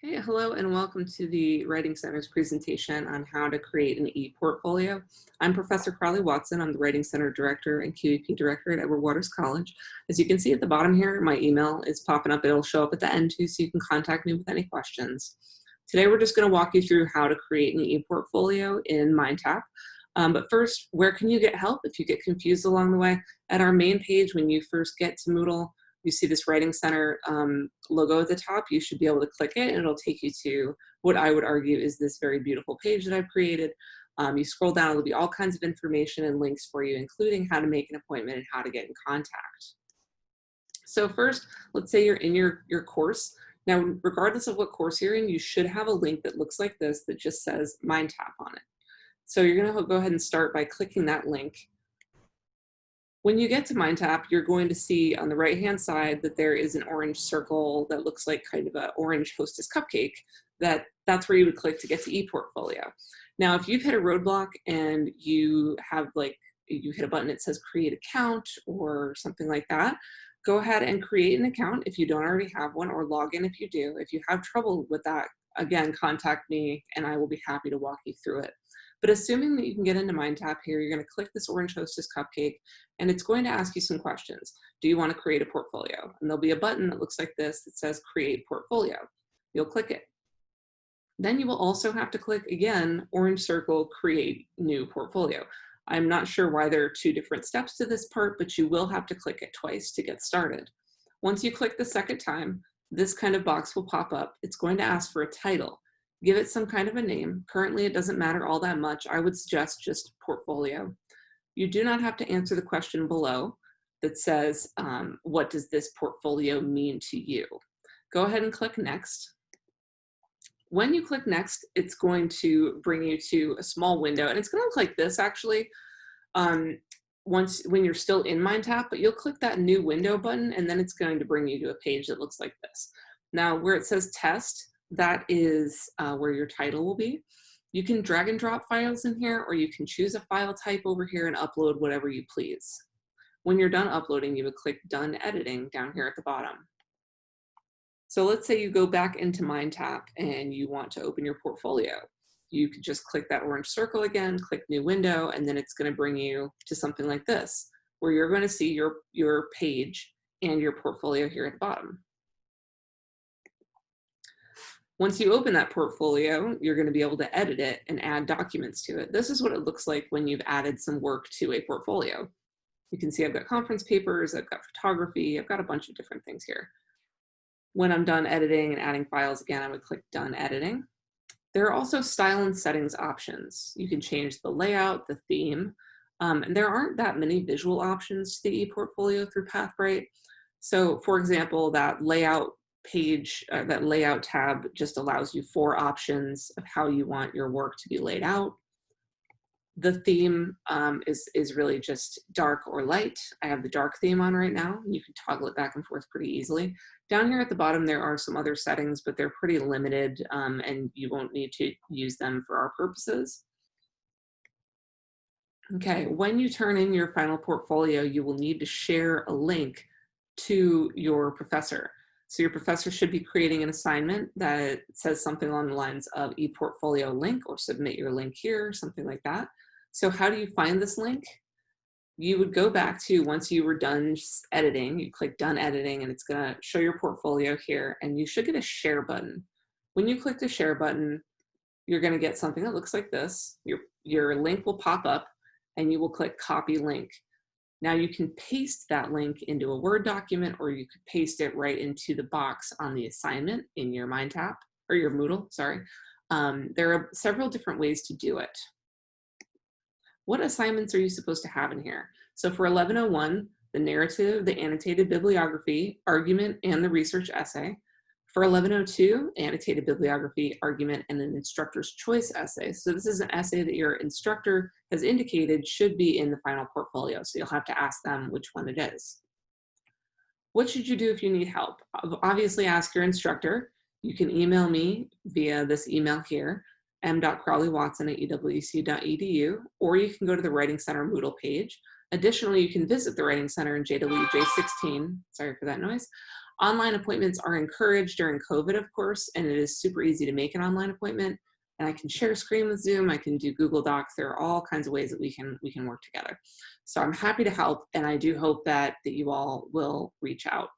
Hey, hello and welcome to the Writing Center's presentation on how to create an ePortfolio. I'm Professor Crowley Watson. I'm the Writing Center Director and QEP Director at Edward Waters College. As you can see at the bottom here, my email is popping up. It'll show up at the end too, so you can contact me with any questions. Today, we're just going to walk you through how to create an ePortfolio in MindTap. But first, where can you get help if you get confused along the way? At our main page, when you first get to Moodle, you see this Writing Center logo at the top. You should be able to click it and it'll take you to what I would argue is this very beautiful page that I've created. You scroll down, there'll be all kinds of information and links for you, including how to make an appointment and how to get in contact. So first, let's say you're in your course. Now, regardless of what course you're in, you should have a link that looks like this that just says MindTap on it. So you're gonna go ahead and start by clicking that link. When you get to MindTap, you're going to see on the right-hand side that there is an orange circle that looks like kind of an orange Hostess cupcake. That's where you would click to get to ePortfolio. Now, if you've hit a roadblock and you hit a button that says create account or something like that, go ahead and create an account if you don't already have one, or log in if you do. If you have trouble with that, again, contact me and I will be happy to walk you through it. But assuming that you can get into MindTap here, you're going to click this orange Hostess cupcake, and it's going to ask you some questions. Do you want to create a portfolio? And there'll be a button that looks like this that says Create Portfolio. You'll click it. Then you will also have to click, again, orange circle, Create New Portfolio. I'm not sure why there are two different steps to this part, but you will have to click it twice to get started. Once you click the second time, this kind of box will pop up. It's going to ask for a title. Give it some kind of a name. Currently, it doesn't matter all that much. I would suggest just portfolio. You do not have to answer the question below that says, what does this portfolio mean to you? Go ahead and click next. When you click next, it's going to bring you to a small window, and it's going to look like this actually when you're still in MindTap, but you'll click that new window button, and then it's going to bring you to a page that looks like this. Now, where it says test, that is where your title will be. You can drag and drop files in here, or you can choose a file type over here and upload whatever you please. When you're done uploading, you would click Done Editing down here at the bottom. So let's say you go back into MindTap and you want to open your portfolio. You could just click that orange circle again, click New Window, and then it's going to bring you to something like this, where you're going to see your page and your portfolio here at the bottom. Once you open that portfolio, you're going to be able to edit it and add documents to it. This is what it looks like when you've added some work to a portfolio. You can see I've got conference papers, I've got photography, I've got a bunch of different things here. When I'm done editing and adding files again, I would click Done Editing. There are also style and settings options. You can change the layout, the theme, and there aren't that many visual options to the ePortfolio through Pathbrite. So for example, that layout page, that layout tab just allows you 4 options of how you want your work to be laid out. The theme is really just dark or light. I have the dark theme on right now. You can toggle it back and forth pretty easily. Down here at the bottom, there are some other settings, but they're pretty limited and you won't need to use them for our purposes. Okay, when you turn in your final portfolio, you will need to share a link to your professor. So your professor should be creating an assignment that says something along the lines of ePortfolio link or submit your link here, something like that. So how do you find this link? You would go back to, once you were done editing, you click Done Editing, and it's going to show your portfolio here, and you should get a share button. When you click the share button, you're going to get something that looks like this. Your link will pop up, and you will click Copy Link. Now you can paste that link into a Word document, or you could paste it right into the box on the assignment in your MindTap, or your Moodle, sorry. There are several different ways to do it. What assignments are you supposed to have in here? So for 1101, the narrative, the annotated bibliography, argument, and the research essay. For 1102, annotated bibliography, argument, and an instructor's choice essay. So this is an essay that your instructor has indicated should be in the final portfolio. So you'll have to ask them which one it is. What should you do if you need help? Obviously ask your instructor. You can email me via this email here, m.crowleywatson@uwc.edu, or you can go to the Writing Center Moodle page. Additionally, you can visit the Writing Center in JWJ 16, sorry for that noise, Online appointments are encouraged during COVID, of course, and it is super easy to make an online appointment. And I can share a screen with Zoom. I can do Google Docs. There are all kinds of ways that we can work together. So I'm happy to help, and I do hope that you all will reach out.